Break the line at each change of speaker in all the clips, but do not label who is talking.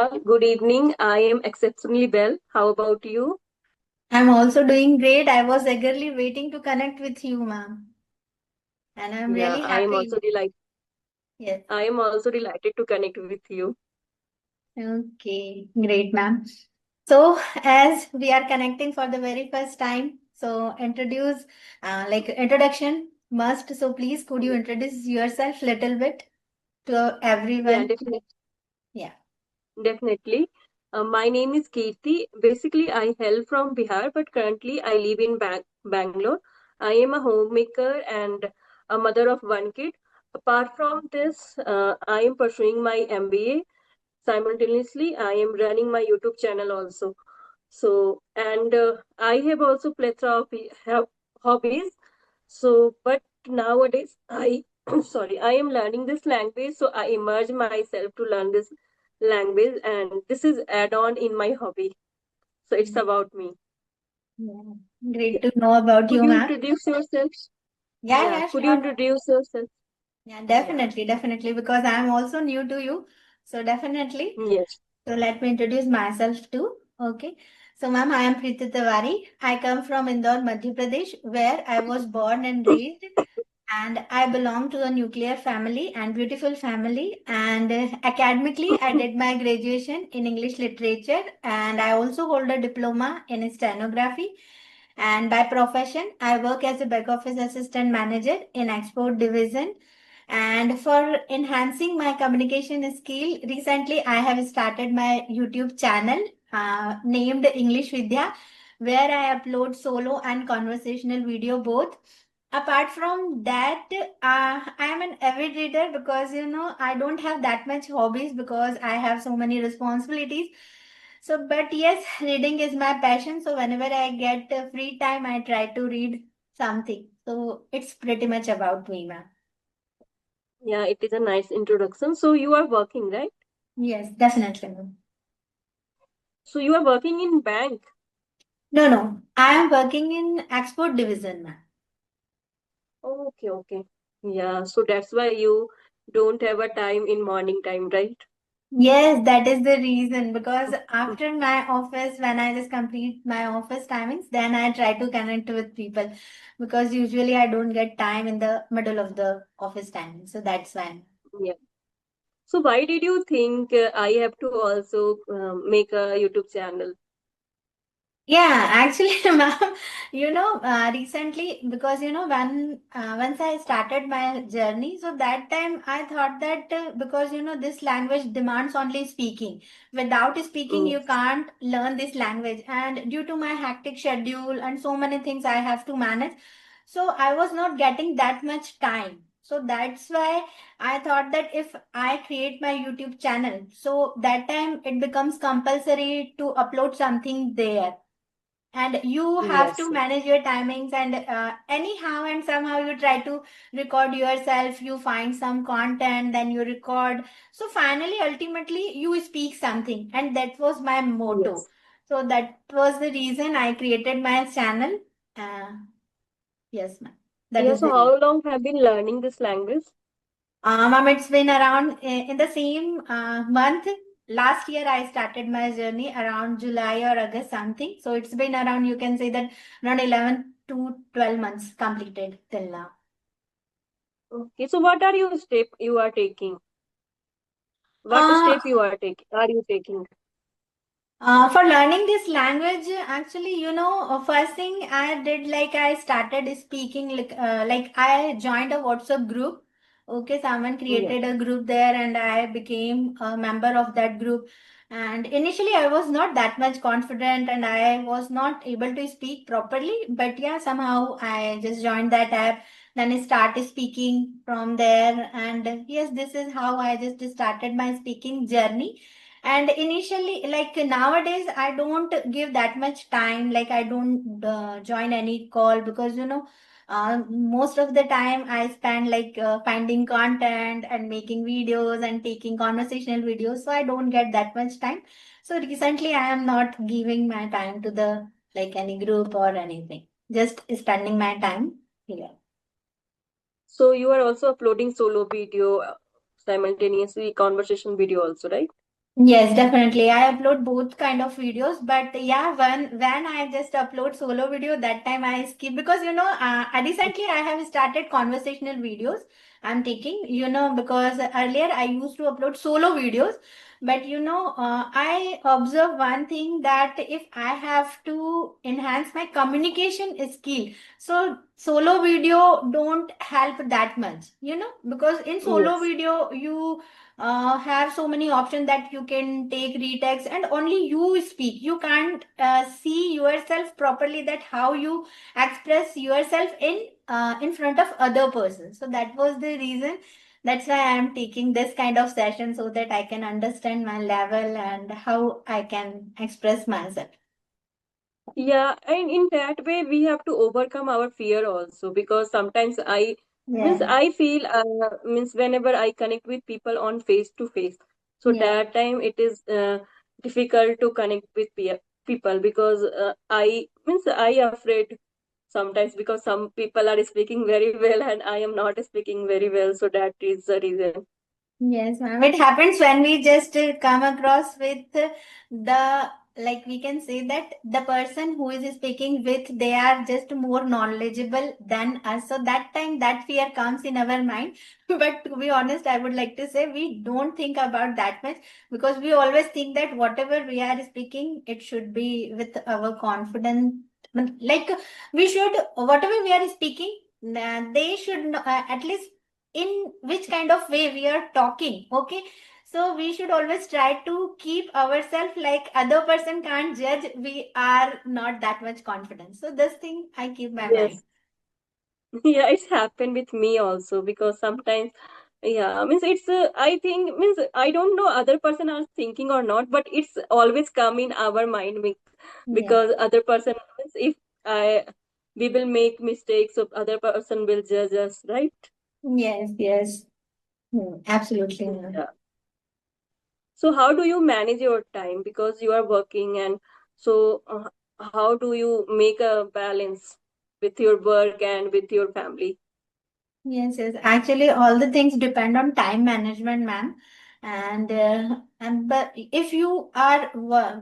Priya, good evening. I am exceptionally well. How about you?
I'm also doing great. I was eagerly waiting to connect with you, ma'am. And I'm
Yeah,
really happy. Yes.
I am also delighted to connect with you.
Okay, great, ma'am. So, as we are connecting for the very first time, so introduction must. So, please, could you introduce yourself little bit to
Yeah,
everyone?
definitely.
Yeah.
Definitely. My name is Kirti. Basically, I hail from Bihar, but currently I live in Bangalore. I am a homemaker and a mother of one kid. Apart from this, I am pursuing my MBA. Simultaneously, I am running my YouTube channel also. I have also plethora of hobbies. So, but nowadays, I sorry, I am learning this language, so I immerse myself to learn this language, and this is add-on in my hobby. So it's about me.
Yeah. Great
Yeah.
to know about
Could
you,
you
ma'am.
introduce yourself?
Yeah,
Yeah.
yeah,
Could you
sure.
introduce yourself?
Yeah,
Yeah.
definitely, definitely, because I'm also new to you. So, definitely.
Yes.
So let me introduce myself too. Okay. So ma'am, I am Preeti Tiwari. I come from Indore, Madhya Pradesh, where I was born and raised, and I belong to a nuclear family and beautiful family. And academically, I did my graduation in English literature, and I also hold a diploma in stenography. And by profession, I work as a back office assistant manager in export division. And for enhancing my communication skill, recently I have started my YouTube channel named English Vidya, where I upload solo and conversational video both. Apart from that, I am an avid reader because I don't have that much hobbies because I have so many responsibilities. So, but yes, reading is my passion. So, whenever I get free time, I try to read something. So, it's pretty much about me, ma'am.
Yeah, it is a nice introduction. So you are working, right?
Yes, definitely, ma'am.
So you are working in bank.
No, no, I am working in export division, ma'am.
Okay, okay. Yeah, so that's why you don't have a time in morning time, right?
Yes, that is the reason because after my office, when I just complete my office timings, then I try to connect with people because usually I don't get time in the middle of the office timing. So that's why.
Yeah. So why did you think I have to also make a YouTube channel?
Yeah, actually, ma'am, recently because when once I started my journey, so that time I thought that because this language demands only speaking. Without speaking, you
Yes,
can't learn this language, and due to my hectic schedule and so many things I have to manage, so I was not getting that much time. So that's why I thought that if I create my YouTube channel, so that time it becomes compulsory to upload something there and you have
yes,
to manage your timings and anyhow and somehow you try to record yourself, you find some content, then you record, so finally ultimately you speak something, and that was my motto.
yes.
So that was the reason I created my channel. uh, yes, ma'am, that
Yeah,
is
so
the reason.
how long have been learning this language?
Ma'am, it's been around in the same month. Last year, I started my journey around July or August something. So it's been around, you can say that around 11 to 12 months completed till now.
Okay, so what are you step you are taking? What
Uh,
step you are taking? Are you taking?
for learning this language, actually, first thing I did, like I started speaking, like I joined a WhatsApp group. Okay, someone
Yeah,
created a group there, and I became a member of that group. And initially, I was not that much confident, and I was not able to speak properly. But yeah, somehow I just joined that app. Then I started speaking from there, and yes, this is how I just started my speaking journey. And initially, like nowadays, I don't give that much time. Like I don't join any call because most of the time I spend like finding content and making videos and taking conversational videos. So I don't get that much time. So recently, I am not giving my time to the like any group or anything. Just spending my time here.
so you are also uploading solo video simultaneously conversation video also, right?
Yes, definitely. I upload both kind of videos, but yeah, when I just upload solo video, that time I skip because recently I have started conversational videos. I'm taking, because earlier I used to upload solo videos, but I observe one thing that if I have to enhance my communication skill, so solo video don't help that much, because in solo
Yes.
video you have so many options that you can take retakes and only you speak. You can't see yourself properly, that how you express yourself in front of other person. So that was the reason. That's why I am taking this kind of session, so that I can understand my level and how I can express myself.
Yeah, and in that way we have to overcome our fear also, because sometimes
Yeah,
I feel means whenever I connect with people on face to face, so
yeah.
that time it is difficult to connect with people, because I afraid sometimes, because some people are speaking very well and I am not speaking very well, so that is the reason.
Yes, ma'am. It happens when we just come across with the, like we can say that the person who is speaking with, they are just more knowledgeable than us. So that time that fear comes in our mind. But to be honest, I would like to say we don't think about that much, because we always think that whatever we are speaking, it should be with our confidence. Like we should, whatever we are speaking, they should at least in which kind of way we are talking. Okay, so we should always try to keep ourselves like other person can't judge, we are not that much confident. So this thing I keep my mind.
Yes. Yeah, it's happened with me also, because sometimes, yeah, means it's I think, means I don't know other person are thinking or not, but it's always come in our mind,
Yeah.
because other person means if I we will make mistakes, so other person will judge us, right?
Yes, yes. Absolutely.
Yeah. So how do you manage your time, because you are working, and so how do you make a balance with your work and with your family?
Yes, yes. Actually, all the things depend on time management, ma'am. And but if you are well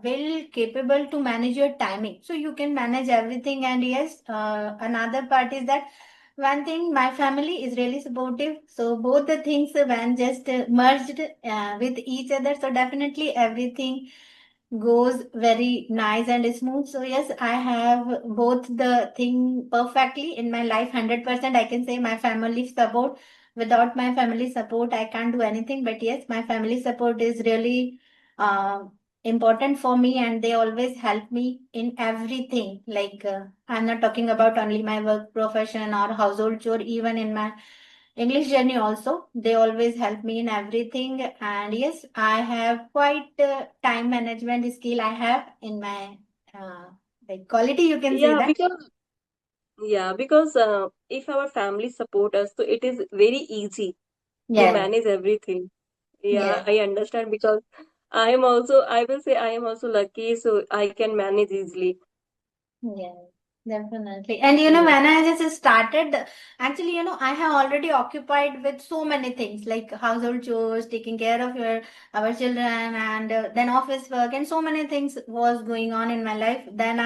capable to manage your timing, so you can manage everything. And yes, another part is that one thing, my family is really supportive. So both the things when just merged with each other, so definitely everything goes very nice and smooth. So yes, I have both the thing perfectly in my life. 100% I can say my family support. Without my family support, I can't do anything. But yes, my family support is really uh, important for me, and they always help me in everything. Like I'm not talking about only my work profession or household chore, even in my English journey also, they always help me in everything. And yes, I have quite time management skill I have in my uh, like quality, you can say
Yeah,
that.
because if our family support us, so it is very easy to
Yeah,
manage everything. Yeah,
yeah.
I understand, because I will say I am also lucky, so I can manage easily.
Yeah, definitely. And
Yeah.
when I just started, actually, I have already occupied with so many things like household chores, taking care of our children, and then office work, and so many things was going on in my life. Then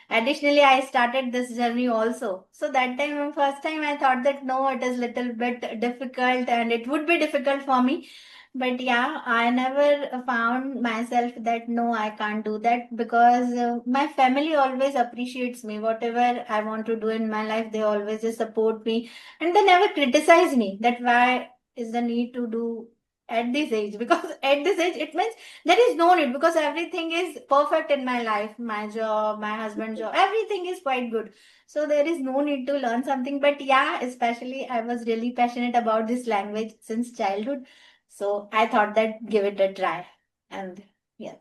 additionally, I started this journey also. So that time, first time, I thought that no, it is little bit difficult, and it would be difficult for me. But yeah, I never found myself that no, I can't do that, because my family always appreciates me. Whatever I want to do in my life, they always just support me, and they never criticize me. That why is the need to do at this age? Because at this age, it means there is no need, because everything is perfect in my life. My job, my husband's job, everything is quite good. So there is no need to learn something. But yeah, especially I was really passionate about this language since childhood. So I thought that give it a try. And yes.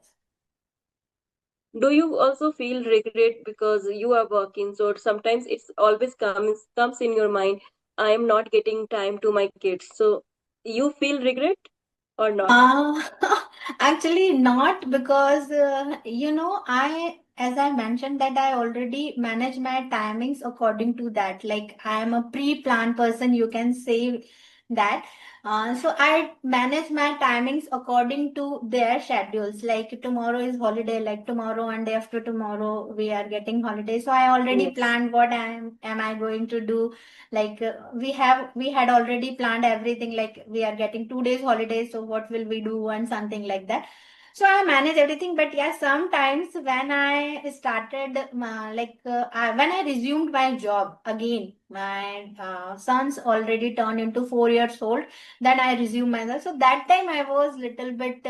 Do you also feel regret because you are working? So sometimes it's always comes in your mind, I am not getting time to my kids. So you feel regret or not?
Uh, actually not, because as I mentioned that I already manage my timings according to that. Like I am a pre-planned person, you can say that. So I manage my timings according to their schedules. Like tomorrow is holiday, like tomorrow and day after tomorrow we are getting holiday. So I already
Yes.
planned what am I going to do. Like we had already planned everything. Like we are getting 2 days holiday, so what will we do and something like that. So I manage everything, but yeah, sometimes when I started, when I resumed my job again, my son's already turned into 4 years old. Then I resumed myself. So that time I was little bit,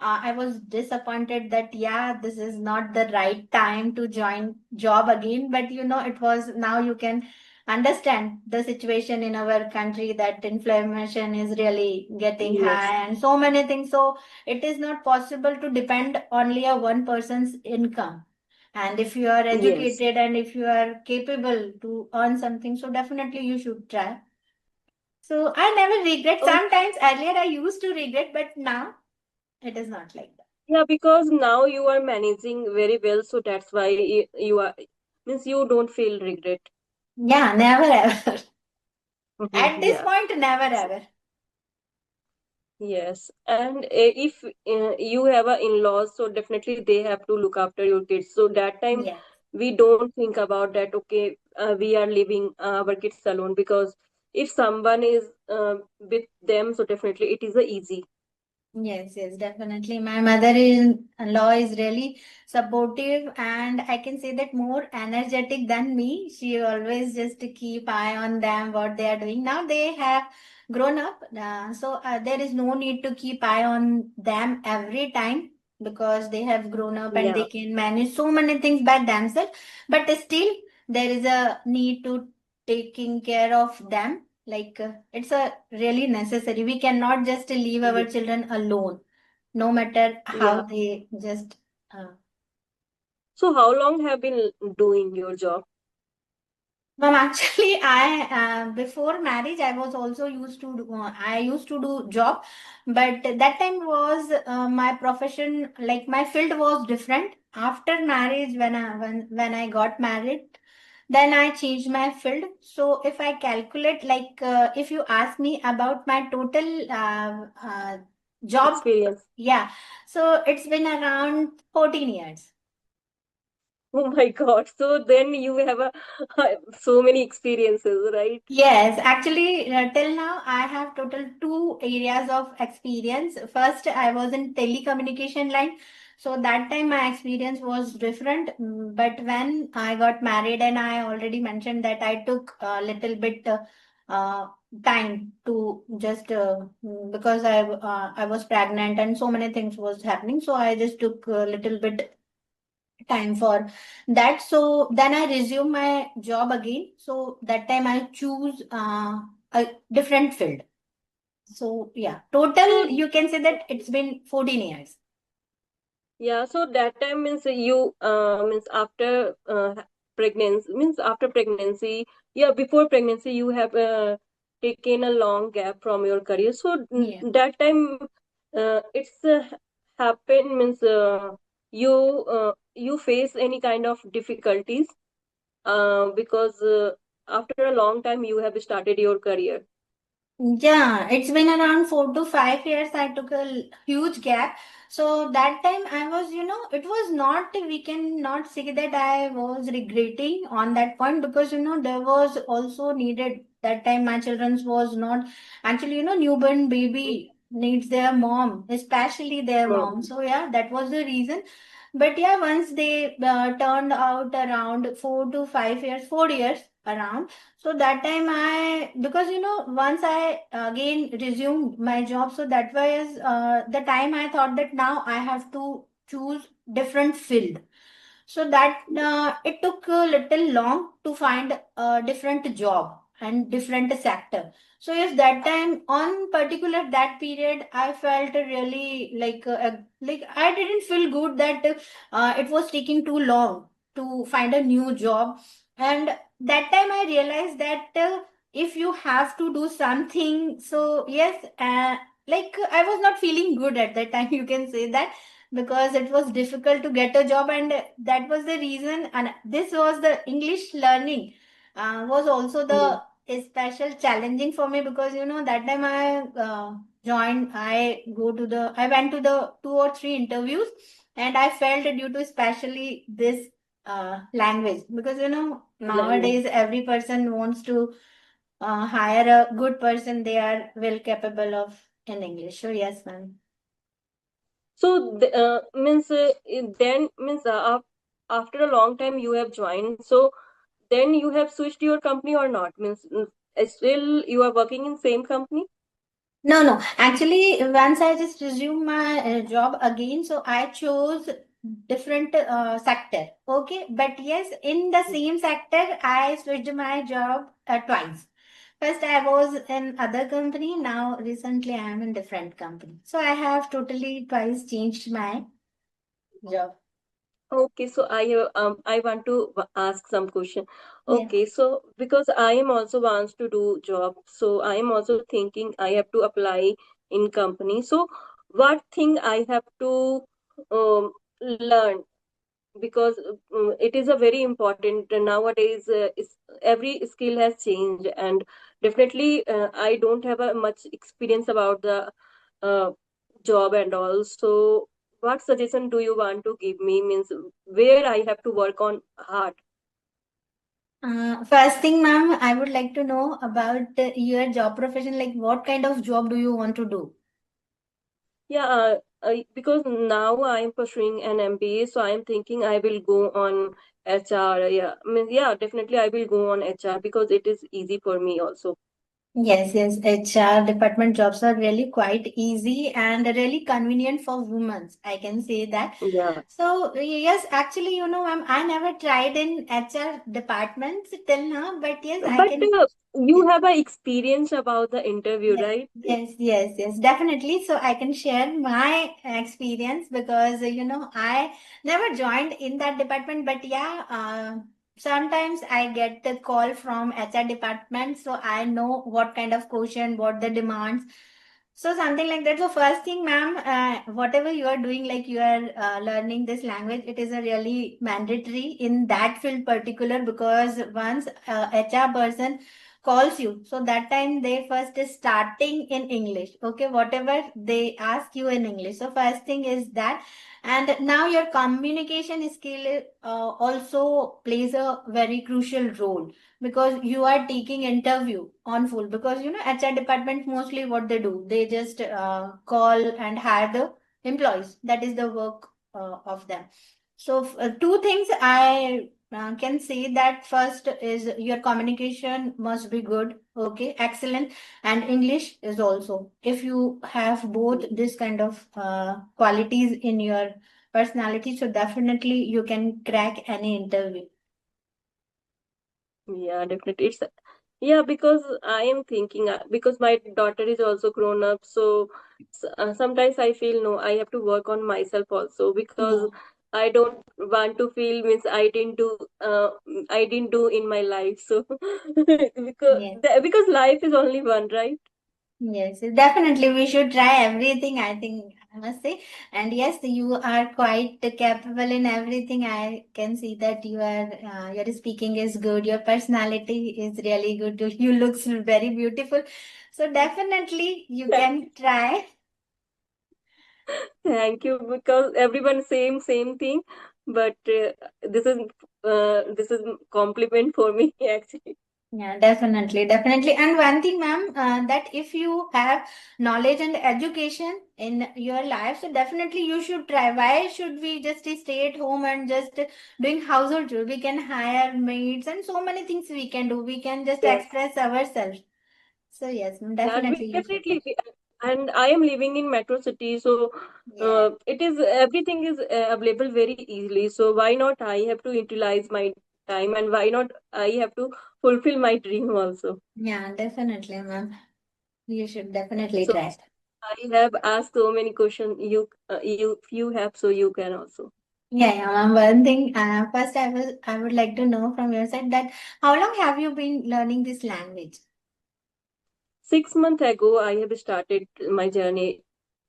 I was disappointed that yeah, this is not the right time to join job again. But it was, now you can understand the situation in our country, that inflation is really getting
Yes.
high and so many things. So it is not possible to depend only on one person's income. And if you are
Yes.
educated and if you are capable to earn something, so definitely you should try. So I never regret.
So
Sometimes earlier I used to regret, but now it is not like that.
yeah, because now you are managing very well, so that's why you are, means you don't feel regret.
Yeah, never ever. At this
Yeah.
point, never ever.
Yes, and if you have a in-laws, so definitely they have to look after your kids. So that time
Yes.
we don't think about that. Okay, we are leaving our kids alone, because if someone is with them, so definitely it is a easy.
Yes, yes, definitely. My mother-in-law is really supportive, and I can say that more energetic than me. She always just to keep eye on them, what they are doing. Now they have grown up, so there is no need to keep eye on them every time because they have grown up and they
Yeah.
can manage so many things by themselves. But still, there is a need to taking care of them, like it's a really necessary. We cannot just leave our
Ye-
children alone, no matter how
Yeah.
they just. Uh,
So how long have been doing your job?
Ma'am, actually, I before marriage, I was also used to I used to do job, but that time was my profession, like my field was different. After marriage, when I got married, then I changed my field. So if I calculate, like if you ask me about my total job,
Experience.
yeah, so it's been around 14 years.
Oh my God. So then you have a so many experiences, right?
Yes, actually, till now I have total two areas of experience. First, I was in telecommunication line, so that time my experience was different. But when I got married, and I already mentioned that I took a little bit uh, time to just because I was pregnant and so many things was happening, so I just took a little bit time for that. So then I resume my job again. So that time I choose a different field. So yeah, total
So
you can say that it's been 14 years.
yeah, so that time means you means after pregnancy, means after pregnancy, yeah, before pregnancy you have taken a long gap from your career. So
Yeah.
that time it's happened, means you you face any kind of difficulties because after a long time you have started your career.
Yeah, it's been around 4 to 5 years. I took a huge gap. So that time I was, it was not, we can not say that I was regretting on that point because, there was also needed that time my children's was not actually, newborn baby needs their mom, especially their mom.
Mm.
So yeah, that was the reason. But yeah, once they turned out around 4 to 5 years, 4 years around. So that time because once I again resumed my job, so that was the time I thought that now I have to choose different field. So that it took a little long to find a different job and different sector. So yes, that time on particular that period, I felt really like I didn't feel good that it was taking too long to find a new job. And that time I realized that if you have to do something, so yes, like I was not feeling good at that time. You can say that because it was difficult to get a job, and that was the reason. And this was the English learning was also the
Yeah.
special challenging for me because that time I went to the 2 or 3 interviews, and I felt due to especially this language, because
Language.
nowadays every person wants to hire a good person they are well capable of in English. So yes, ma'am.
So means then means after a long time you have joined. So then you have switched your company or not? Means still you are working in same company?
No, no. Actually, once I just resumed my job again, so I chose different sector. Okay, but yes, in the same sector, I switched my job twice. First, I was in other company. Now, recently, I am in different company. So I have totally twice changed my job.
Okay, so I want to ask some question.
Yeah.
Okay, so because I am also wants to do job, so I am also thinking I have to apply in company. So what thing I have to learn, because it is a very important nowadays. Every skill has changed, and definitely I don't have a much experience about the uh, job and all. So what suggestion do you want to give me, means where I have to work on hard?
First thing, ma'am, I would like to know about your job profession. Like, what kind of job do you want to do?
Yeah, because now I am pursuing an MBA, so I am thinking I will go on HR. Yeah, I mean, yeah, definitely I will go on HR because it is easy for me also.
Yes, yes. HR department jobs are really quite easy and really convenient for women. I can say that.
Yeah.
So, yes, actually, I never tried in HR departments till now, but yes, I
But
can.
you have a experience about the interview,
Yes,
right?
yes, yes, yes, definitely. So I can share my experience because I never joined in that department, but yeah, sometimes I get the call from HR department, so I know what kind of question, what the demands. So something like that. So first thing, ma'am, whatever you are doing, like you are learning this language, it is a really mandatory in that field particular, because once HR person calls you, so that time they first is starting in English. Okay, whatever they ask you in English, so first thing is that. And now your communication skill also plays a very crucial role, because you are taking interview on full, because HR department mostly what they do, they just call and hire the employees. That is the work of them. So two things I can say that first is your communication must be good, okay, excellent, and English is also. If you have both this kind of qualities in your personality, so definitely you can crack any interview.
Yeah, definitely. Yeah, because I am thinking because my daughter is also grown up, so sometimes I feel no, I have to work on myself also
Yeah.
because I don't want to feel means I didn't do in my life. So
Yeah.
because life is only one, right?
Yes, definitely. We should try everything, I think, I must say. And yes, you are quite capable in everything. I can see that your speaking is good. Your personality is really good. You look very beautiful. So definitely you can try.
Thank you, because everyone same thing, but this is compliment for me actually.
Yeah, definitely, definitely. And one thing, ma'am, that if you have knowledge and education in your life, so definitely you should try. Why should we just stay at home and just doing household chores? We can hire maids and so many things we can do. We can just
Yes.
express ourselves. So yes, ma'am,
Yeah,
definitely you should.
definitely. And I am living in metro city, so
Yeah.
it is everything is available very easily. So why not I have to utilize my time, and why not I have to fulfill my dream also.
Yeah, definitely, ma'am. You should definitely
So
try.
I have asked so many questions. You have, so you can also.
Yeah, yeah, ma'am. One thing, first I would like to know from your side that how long have you been learning this language?
6 months ago, I have started my journey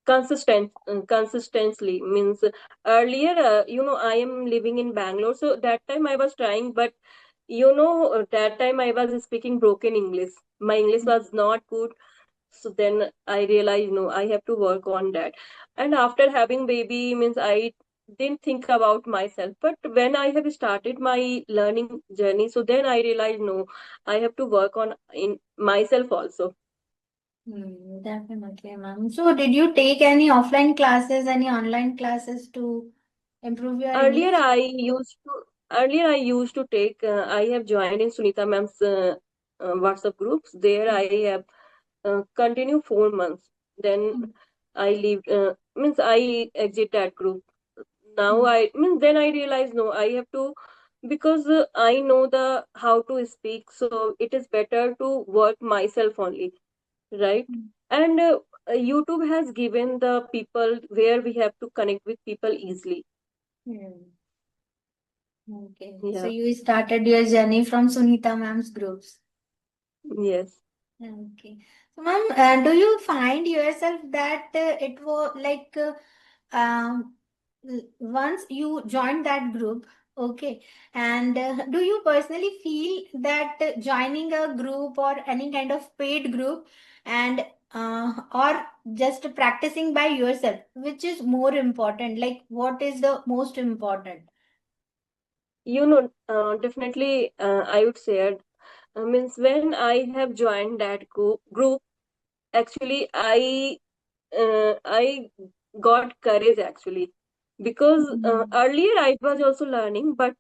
consistently. Means earlier, I am living in Bangalore, so that time I was trying, but that time I was speaking broken English. My English was not good. So then I realized, no, I have to work on that. And after having baby means I didn't think about myself. But when I have started my learning journey, so then I realized, no, I have to work on in myself also.
Definitely, ma'am. So, did you take any offline classes, any online classes to improve your
Earlier
English?
I used to earlier I used to take I have joined in Sunita ma'am's WhatsApp groups. There I have continue 4 months. Then
Mm,
I leave means I exit that group. Now
mm,
I mean then I realize no, I have to because I know the how to speak, so it is better to work myself only, right?
mm,
And YouTube has given the people where we have to connect with people easily.
mm. Okay. So,
Yeah.
you started your journey from Sunita ma'am's groups.
Yes.
Okay. So, ma'am, do you find yourself that it was like once you joined that group, okay, and do you personally feel that joining a group or any kind of paid group and or just practicing by yourself, which is more important? Like, what is the most important?
Definitely, I would say, means when I have joined that group, actually, I got courage actually because
Mm,
earlier I was also learning, but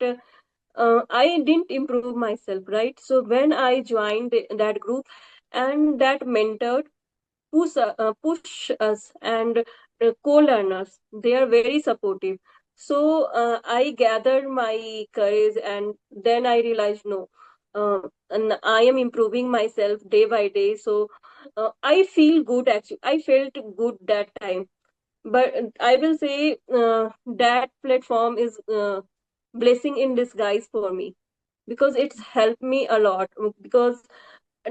I didn't improve myself, right? So when I joined that group, and that mentor push us and co-learners, they are very supportive. So I gathered my courage, and then I realized no, and I am improving myself day by day. So I feel good, actually I felt good that time. But I will say that platform is blessing in disguise for me because it's helped me a lot. Because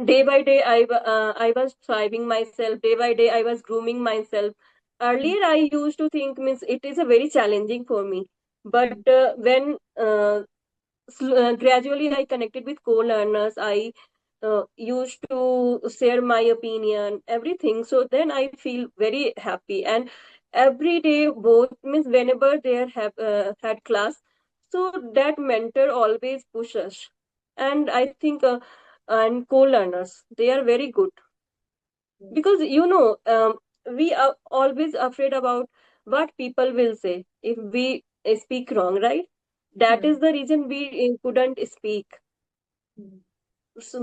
day by day I was thriving myself, day by day I was grooming myself.
mm,
Earlier I used to think means it is a very challenging for me, but when gradually I connected with co-learners, I used to share my opinion, everything. So then I feel very happy. And every day both means whenever they have had class, so that mentor always pushes. And I think and co-learners, they are very good because we are always afraid about what people will say if we speak wrong, right? That
mm,
is the reason we couldn't speak.
mm,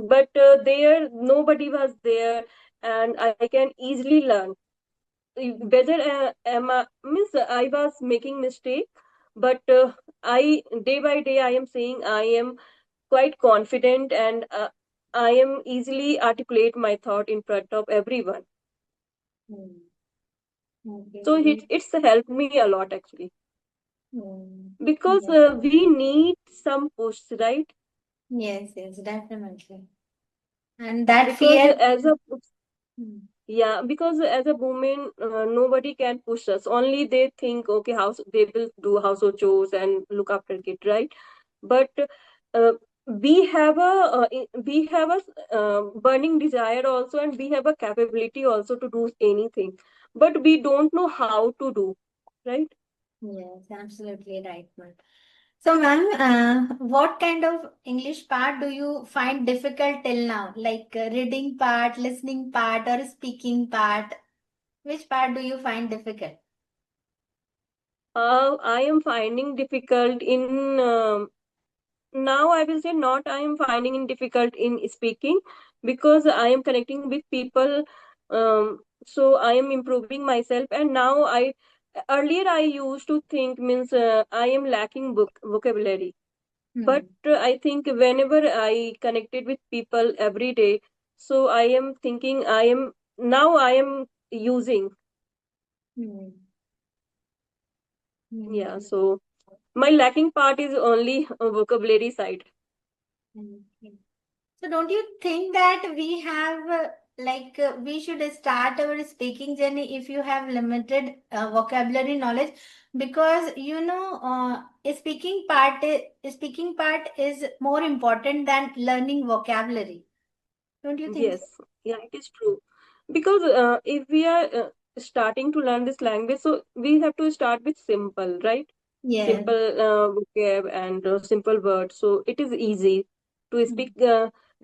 But there nobody was there, and I can easily learn. Whether means I was making mistake, but I day by day I am saying I am quite confident, and I am easily articulate my thought in front of everyone.
mm.
So
Okay.
it's helped me a lot actually
Mm.
because
Yes,
we need some push, right?
yes, yes, definitely. And that
Because
fear.
as a
Mm,
yeah, because as a woman, nobody can push us. Only they think, okay, they will do household chores and look after kid, right? But uh, we have a burning desire also, and we have a capability also to do anything. But we don't know how to do, right?
yes, absolutely right, ma'am. So, ma'am, what kind of English part do you find difficult till now? Like reading part, listening part, or speaking part? Which part do you find difficult?
I am finding difficult in now I will say not I am finding it difficult in speaking because I am connecting with people. So I am improving myself, and now I earlier I used to think means I am lacking vocabulary. But
Hmm.
I think whenever I connected with people every day, so I am thinking I am using.
Hmm.
Yeah,
Hmm.
so my lacking part is only vocabulary side.
Okay. So don't you think that we have we should start our speaking journey if you have limited vocabulary knowledge? because speaking part is more important than learning vocabulary. Don't you think so?
Yes, yeah, it is true. Because if we are starting to learn this language, so we have to start with simple, right?
Yes.
Simple vocab and simple words. So it is easy to
Mm.
speak.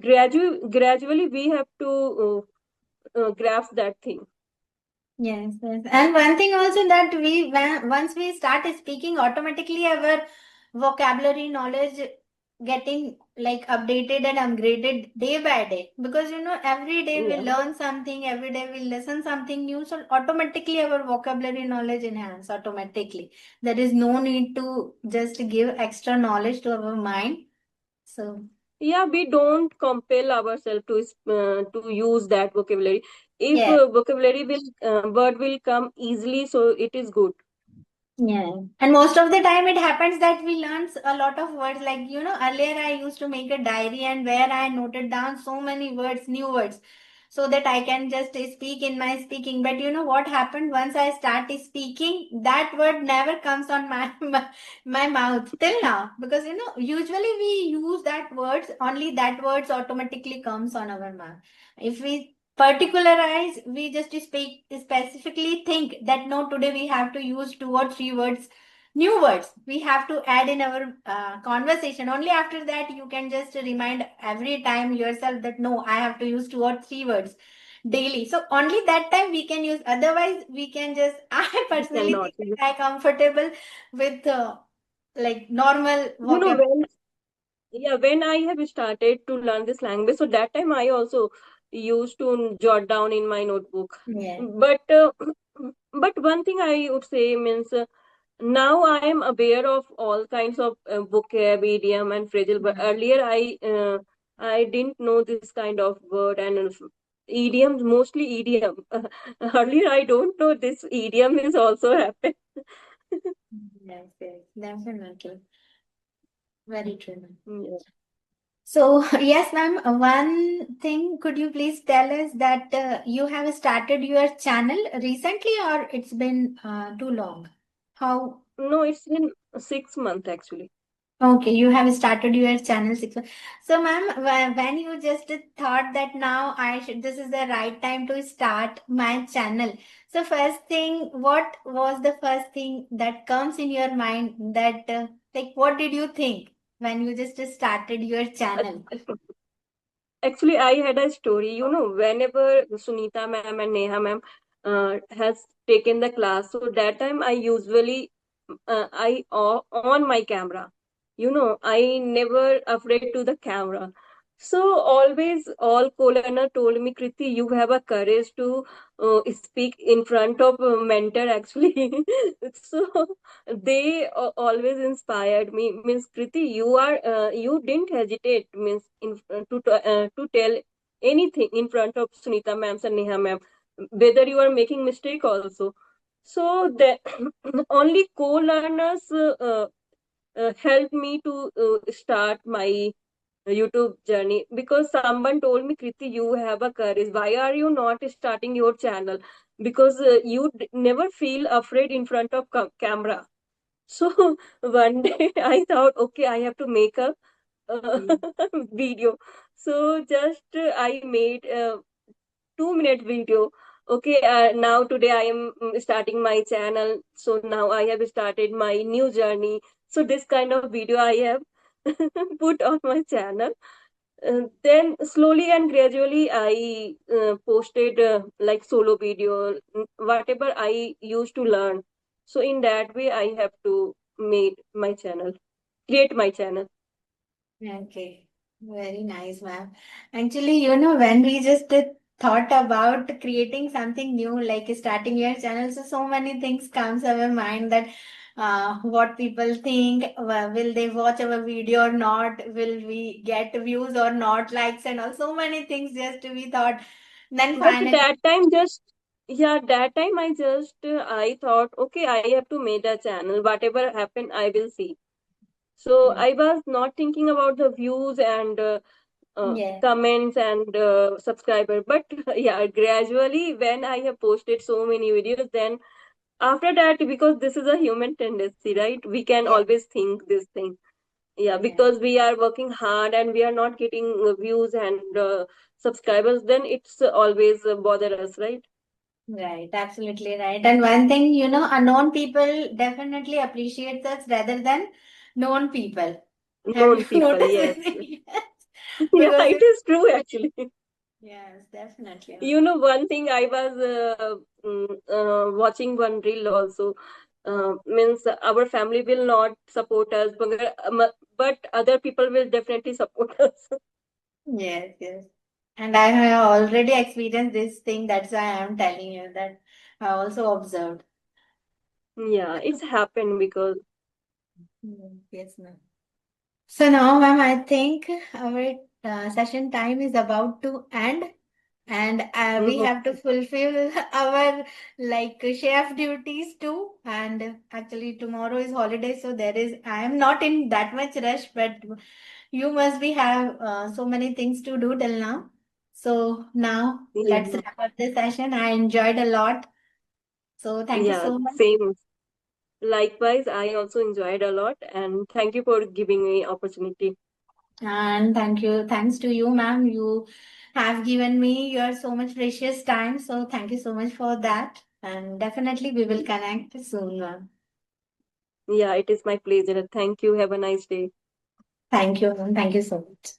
Gradually, we have to grasp that thing.
Yes, yes. And one thing also that once we start speaking, automatically our vocabulary knowledge getting like updated and upgraded day by day. Because every day we
Yeah.
learn something, every day we listen something new, so automatically our vocabulary knowledge enhance automatically. There is no need to just give extra knowledge to our mind. So
Yeah, we don't compel ourselves to use that vocabulary. If
yeah.
vocabulary will word will come easily, so it is good.
Yeah. And most of the time it happens that we learn a lot of words. Like, earlier I used to make a diary and where I noted down so many words, new words, so that I can just speak in my speaking. But you know what happened? Once I start speaking, that word never comes on my mouth till now. Because, usually we use that words, only that words automatically comes on our mouth. If we particularize, we just speak specifically think that no, today we have to use 2 or 3 words, new words we have to add in our conversation. Only after that you can just remind every time yourself that no, I have to use 2 or 3 words daily. So only that time we can use, otherwise we can just I
We
personally
cannot.
think that I comfortable with like normal
You know,
vocab.
when I have started to learn this language, so that time I also used to jot down in my notebook.
Yeah.
But but one thing I would say means now I am aware of all kinds of vocab, idiom, and phrasal. But earlier I didn't know this kind of word and idioms, mostly idiom. Earlier I don't know this idiom is also happened.
Yes, yes, definitely. Very true.
Yeah.
So, yes, ma'am, one thing, could you please tell us that you have started your channel recently or it's been too long? How?
No, it's been 6 months actually.
Okay, you have started your channel 6 months. So, ma'am, when you just thought that now this is the right time to start my channel. So, first thing, what was the first thing that comes in your mind that, like, what did you think when you just started your channel?
Actually, I had a story. You know, whenever Sunita ma'am and Neha ma'am has taken the class, so that time I usually on my camera. You know, I never afraid to the camera. So always all co-learner told me, Kriti, you have a courage to speak in front of a mentor actually. So they always inspired me. Means Kriti, you didn't hesitate. Means to tell anything in front of Sunita ma'am and Neha ma'am, whether you are making mistake also. So the only co-learners helped me to start my YouTube journey because someone told me, Kriti, you have a courage. Why are you not starting your channel? Because you never feel afraid in front of camera. So one day I thought, okay, I have to make a uh,
Mm.
video. So just I made 2 minute video. Okay, now today I am starting my channel. So now I have started my new journey. So this kind of video I have put on my channel. Then slowly and gradually I posted like solo video, whatever I used to learn. So in that way I have to make my channel, create my channel.
Okay, very nice, ma'am. Actually, when we just thought about creating something new, like starting your channel, so many things comes our mind that what people think, will they watch our video or not? Will we get views or not, likes and all? So many things just we thought. Then
But
finally,
that time just, yeah, that time I just, I thought, okay, I have to make a channel. Whatever happen, I will see. So
yeah,
I was not thinking about the views and
yeah.
comments and subscriber. But yeah, gradually when I have posted so many videos, then after that, because this is a human tendency, right? We can
Yes,
always think this thing. Yeah,
yes.
because we are working hard and we are not getting views and subscribers, then it's always bother us, right?
Right, absolutely right. And one thing, unknown people definitely appreciate us rather than known people. Have you
Known people,
noticed
yes.
this? Yes.
Yeah,
Because
it is true actually.
yes, definitely.
You know, one thing I was watching one reel also, means our family will not support us, but other people will definitely support us.
Yes, yes. And I have already experienced this thing. That's why I am telling you that I also observed.
Yeah, it's happened because.
Yes, ma'am. So now, ma'am, I think our session time is about to end, and we
Mhm.
have to fulfill our like chef duties too. And actually, tomorrow is holiday, so there is. I am not in that much rush, but you must be have so many things to do till now. So now let's
Yeah,
wrap up this session. I enjoyed a lot. So thank you
yeah,
so much.
same. Likewise, I also enjoyed a lot, and thank you for giving me opportunity.
And thank you. Thanks to you, ma'am. You have given me your so much precious time. So thank you so much for that. And definitely we will connect soon, ma'am.
Yeah, it is my pleasure. Thank you. Have a nice day.
Thank you, ma'am. Thank you so much.